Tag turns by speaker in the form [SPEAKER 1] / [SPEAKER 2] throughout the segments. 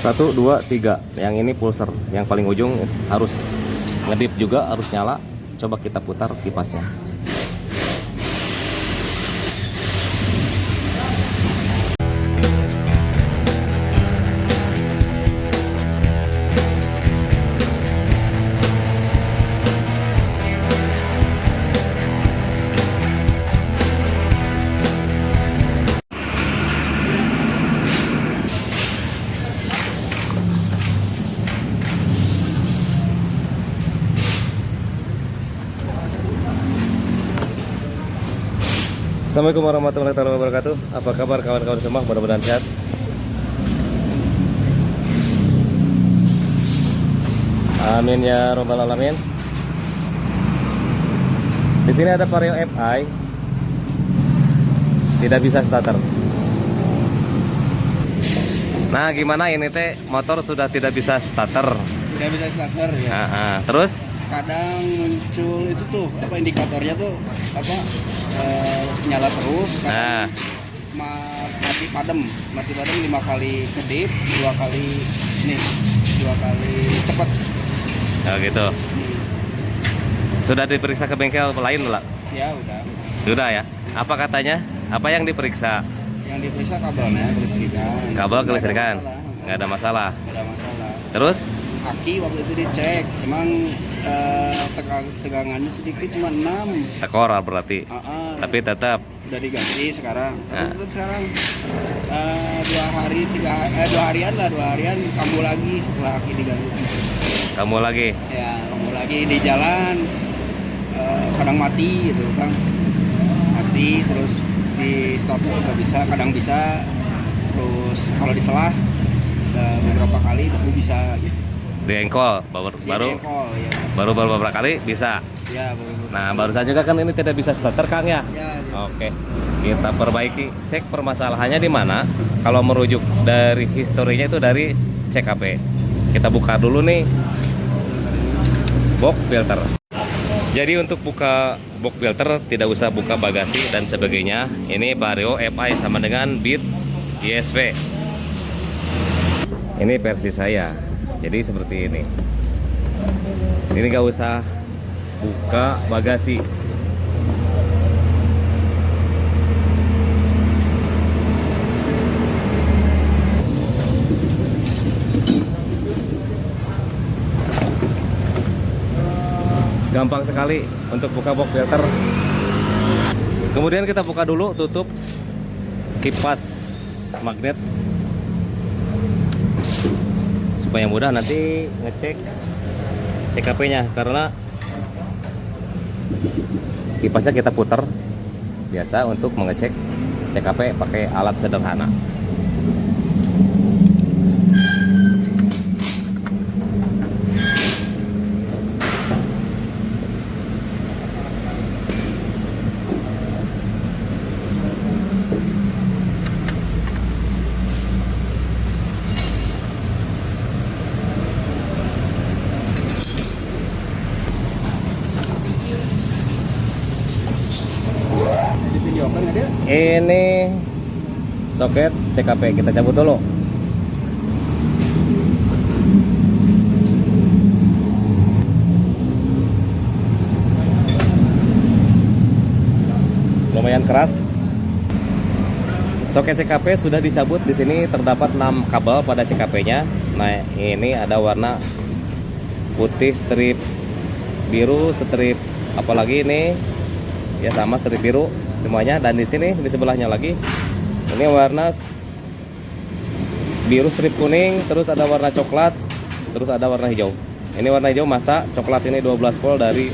[SPEAKER 1] 1, 2, 3. Yang ini pulser. Yang paling ujung harus ngedip juga, harus nyala. Coba kita putar kipasnya. Assalamualaikum warahmatullahi wabarakatuh. Apa kabar kawan-kawan semua? Mudah-mudahan sehat. Amin ya robbal alamin. Di sini ada Vario FI. Tidak bisa starter. Nah, gimana ini teh motor sudah tidak bisa starter?
[SPEAKER 2] Tidak bisa starter ya.
[SPEAKER 1] Terus?
[SPEAKER 2] Kadang muncul itu tuh apa indikatornya tuh apa nyala terus. Kadang mati padam 5 kali kedip, 2 kali nih, 2 kali cepet.
[SPEAKER 1] Oh gitu. Sudah diperiksa ke bengkel lain lah?
[SPEAKER 2] Ya udah.
[SPEAKER 1] Sudah ya. Apa katanya? Apa yang diperiksa?
[SPEAKER 2] Yang diperiksa kabelnya kelistrikan.
[SPEAKER 1] Kabel kelistrikan. Nggak ada masalah.
[SPEAKER 2] Nggak ada masalah.
[SPEAKER 1] Terus?
[SPEAKER 2] Aki waktu itu dicek, emang tegangannya sedikit cuma 6.
[SPEAKER 1] Tekor berarti. Tapi tetap
[SPEAKER 2] udah diganti sekarang. Tapi tetap sekarang 2 harian kamu lagi setelah aki diganti.
[SPEAKER 1] Kamu lagi?
[SPEAKER 2] Ya, kamu lagi di jalan kadang mati gitu kan. Mati terus di stop nggak bisa, kadang bisa. Terus kalau diselah beberapa kali baru bisa gitu.
[SPEAKER 1] Di engkol baru beberapa kali bisa
[SPEAKER 2] ya,
[SPEAKER 1] nah barusan juga kan ini tidak bisa starter Kang ya, oke. Kita perbaiki, cek permasalahannya di mana. Kalau merujuk dari historinya itu dari CKP. Kita buka dulu nih box filter. Jadi untuk buka box filter tidak usah buka bagasi dan sebagainya. Ini Vario FI sama dengan Beat ISP. Ini versi saya. Jadi seperti ini. Ini gak usah buka bagasi. Gampang sekali untuk buka box filter. Kemudian kita buka dulu, tutup kipas magnet supaya mudah nanti ngecek CKP-nya, karena kipasnya kita putar biasa untuk mengecek CKP pakai alat sederhana. Ini soket CKP kita cabut dulu. Lumayan keras. Soket CKP sudah dicabut. Di sini terdapat 6 kabel pada CKP-nya. Nah, ini ada warna putih, strip biru, strip apalagi ini ya sama strip biru semuanya. Dan di sini di sebelahnya lagi ini warna biru strip kuning, terus ada warna coklat, terus ada warna hijau. Ini warna hijau masa, coklat ini 12 volt dari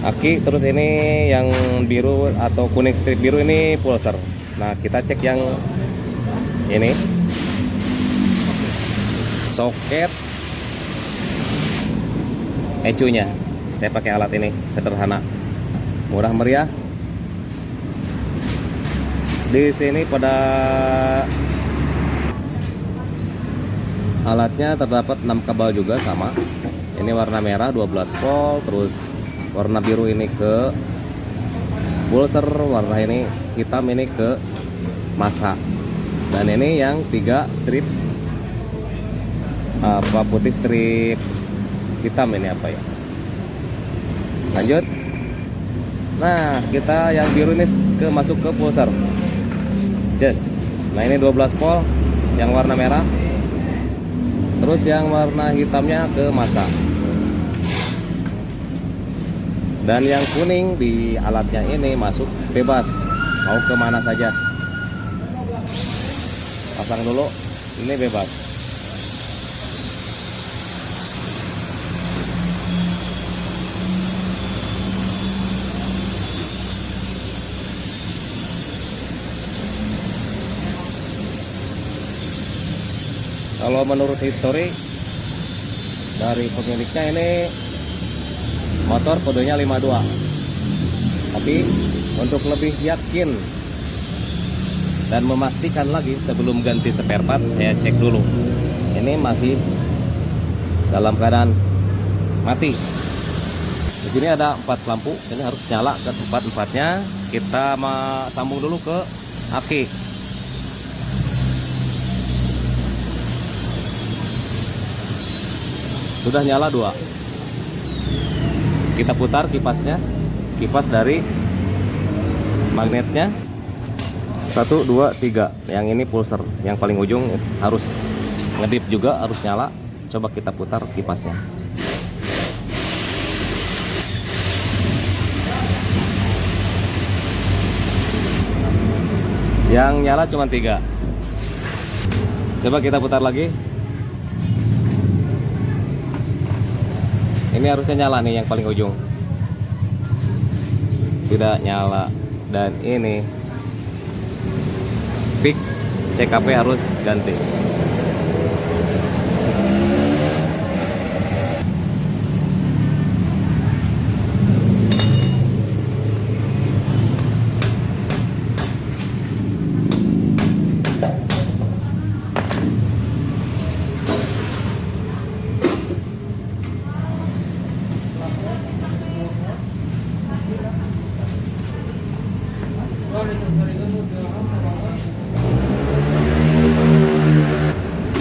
[SPEAKER 1] aki, terus ini yang biru atau kuning strip biru ini pulser. Nah, kita cek yang ini soket ECU-nya. Saya pakai alat ini sederhana, murah meriah. Di sini pada alatnya terdapat 6 kabel juga sama. Ini warna merah 12 volt, terus warna biru ini ke pulser, warna ini hitam ini ke masa. Dan ini yang 3 strip apa putih strip hitam ini apa ya. Lanjut. Nah, kita yang biru ini masuk ke pulsar. Yes. Nah, ini 12 volt yang warna merah. Terus yang warna hitamnya ke masa. Dan yang kuning di alatnya ini masuk bebas, mau kemana saja. Pasang dulu, ini bebas. Kalau menurut histori dari pemiliknya ini motor kodenya 52. Tapi untuk lebih yakin dan memastikan lagi sebelum ganti spare part, saya cek dulu. Ini masih dalam keadaan mati. Di sini ada 4 lampu, ini harus nyala ke empat-empatnya. Kita sambung dulu ke aki. Sudah nyala 2. Kita putar kipasnya, kipas dari magnetnya 1, 2, 3. Yang ini pulser, yang paling ujung harus ngedip juga, harus nyala. Coba kita putar kipasnya. Yang nyala cuma 3. Coba kita putar lagi. Ini harusnya nyala nih yang paling ujung. Tidak nyala. Dan ini peak CKP harus ganti.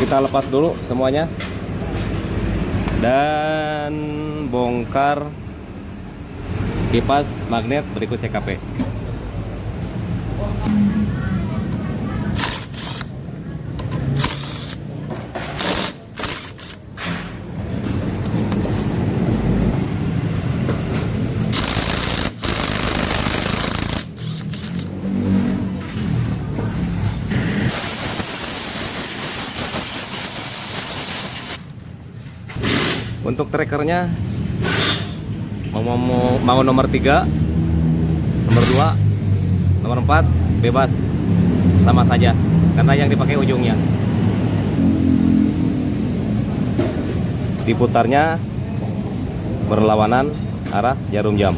[SPEAKER 1] Kita lepas dulu semuanya dan bongkar kipas magnet berikut CKP. Untuk trackernya mau nomor 3, nomor 2, nomor 4 bebas, sama saja karena yang dipakai ujungnya. Diputarnya berlawanan arah jarum jam.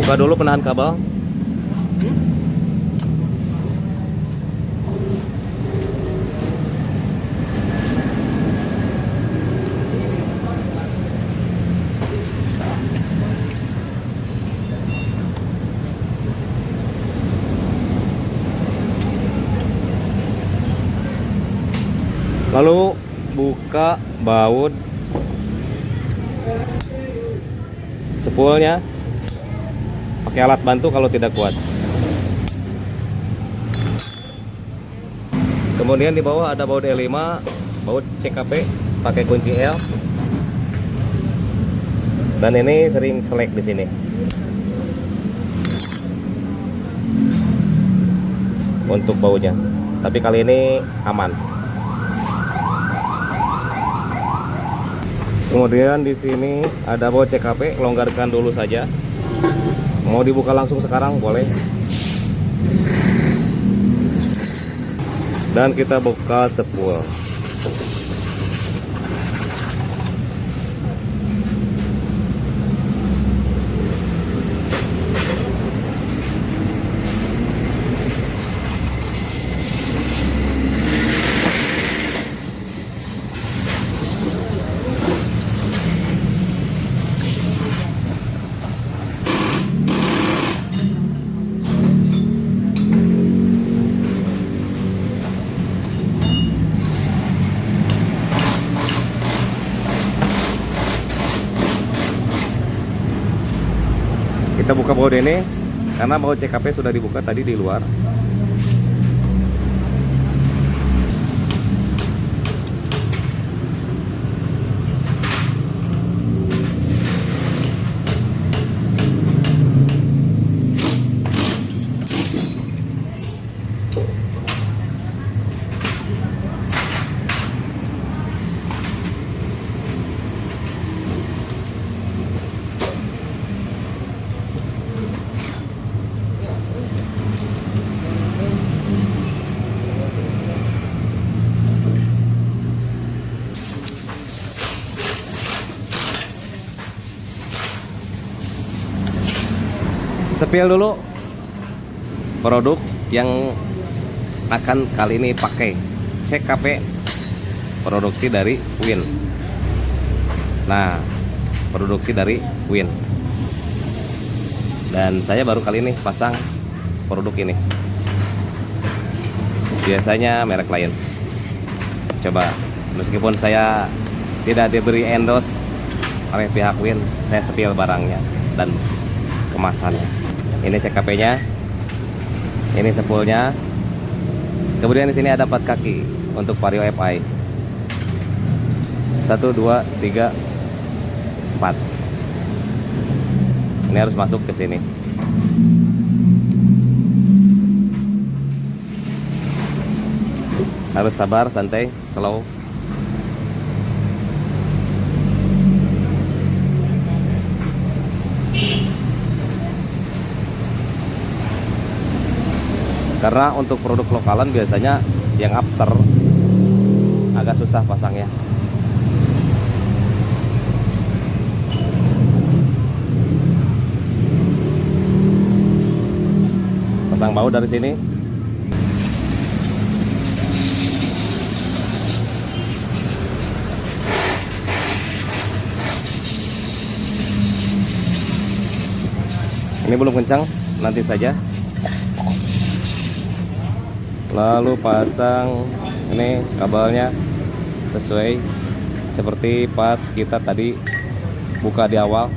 [SPEAKER 1] Buka dulu penahan kabel. Lalu buka baut spoolnya. Pakai alat bantu kalau tidak kuat. Kemudian di bawah ada baut E5, baut CKP pakai kunci L. Dan ini sering selek di sini. Untuk bautnya. Tapi kali ini aman. Kemudian di sini ada baut CKP, longgarkan dulu saja. Mau dibuka langsung sekarang boleh. Dan kita buka spool. Kita buka baut ini karena baut CKP sudah dibuka tadi di luar. Spill dulu produk yang akan kali ini pakai. CKP produksi dari Win. Nah, produksi dari Win. Dan saya baru kali ini pasang produk ini. Biasanya merek lain. Coba, meskipun saya tidak diberi endorse oleh pihak Win, saya spill barangnya dan kemasannya. Ini CKP-nya, ini spoolnya. Kemudian di sini ada 4 kaki untuk vario FI. 1, 2, 3, 4. Ini harus masuk ke sini. Harus sabar, santai, slow. Karena untuk produk lokalan biasanya yang after agak susah pasangnya. Pasang baut dari sini. Ini belum kencang, nanti saja. Lalu pasang ini kabelnya sesuai seperti pas kita tadi buka di awal.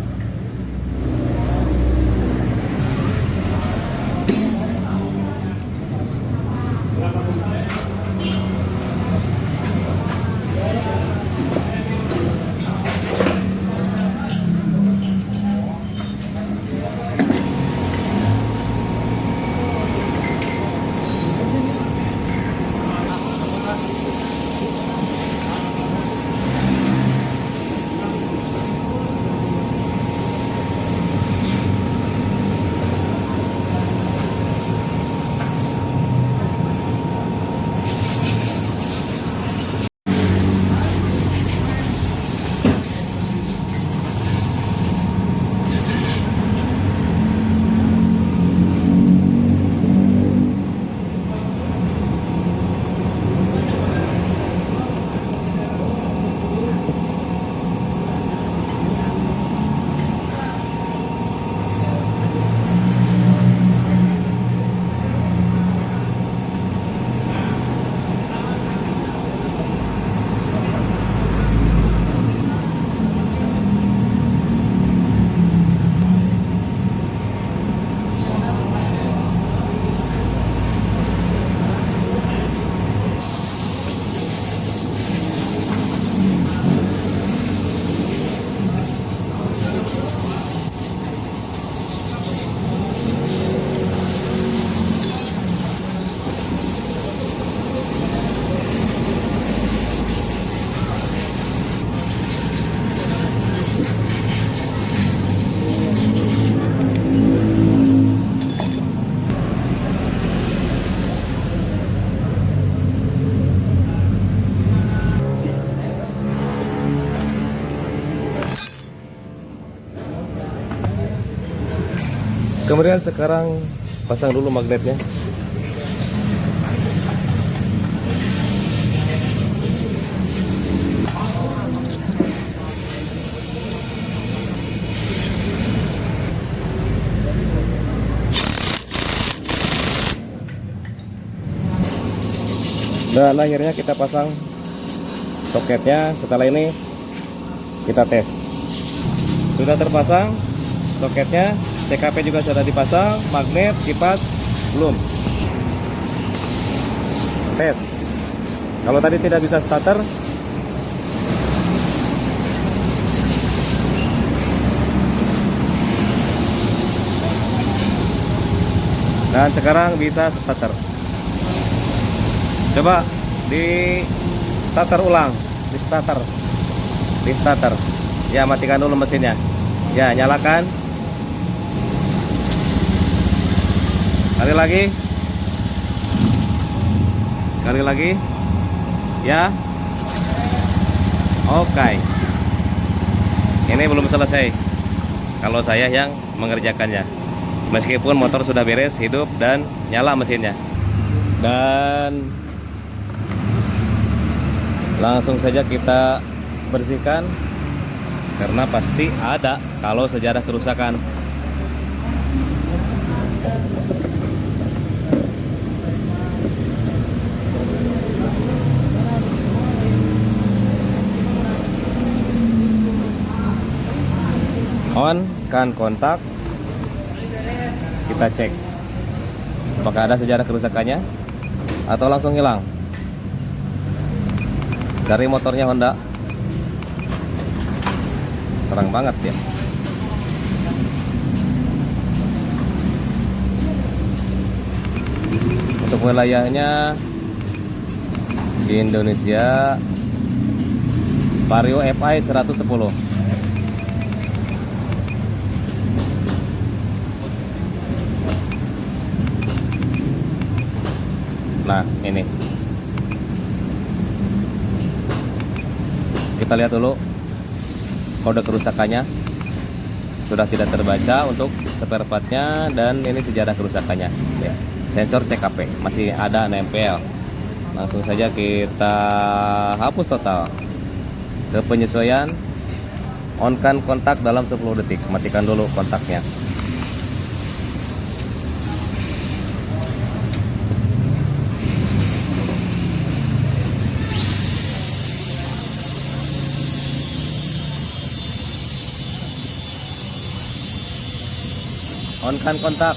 [SPEAKER 1] Kemudian sekarang pasang dulu magnetnya. Dan akhirnya kita pasang soketnya. Setelah ini kita tes. Sudah terpasang soketnya. CKP juga sudah dipasang, magnet, kipas belum. Tes. Kalau tadi tidak bisa starter, dan sekarang bisa starter. Coba di starter ulang, di starter. Ya, matikan dulu mesinnya. Ya, nyalakan. Kali lagi. Ya. Oke. Ini belum selesai. Kalau saya yang mengerjakannya. Meskipun motor sudah beres, hidup dan nyala mesinnya. Dan langsung saja kita bersihkan, karena pasti ada kalau sejarah kerusakan. On kan kontak, kita cek apakah ada sejarah kerusakannya atau langsung hilang. Cari motornya Honda, terang banget ya. Untuk wilayahnya di Indonesia, Vario FI 110. Nah, ini kita lihat dulu kode kerusakannya sudah tidak terbaca untuk spare partnya, dan ini sejarah kerusakannya ya. Sensor CKP masih ada nempel. Langsung saja kita hapus total. Ke penyesuaian, on kan kontak dalam 10 detik. Matikan dulu kontaknya. On kan kontak,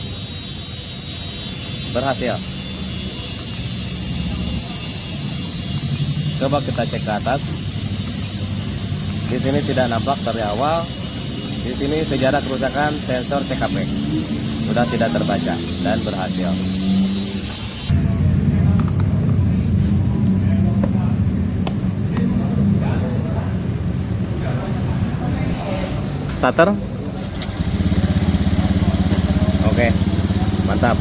[SPEAKER 1] berhasil. Coba kita cek ke atas. Di sini tidak nampak dari awal. Di sini sejarah kerusakan sensor CKP sudah tidak terbaca dan berhasil. Starter. Oke, mantap.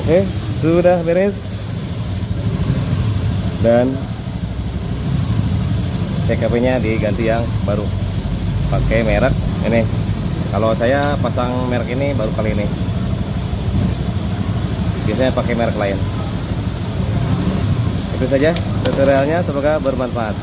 [SPEAKER 1] Oke, sudah beres. Dan CKP-nya diganti yang baru. Pakai merek ini. Kalau saya pasang merek ini baru kali ini. Biasanya pakai merek lain. Itu saja tutorialnya, semoga bermanfaat.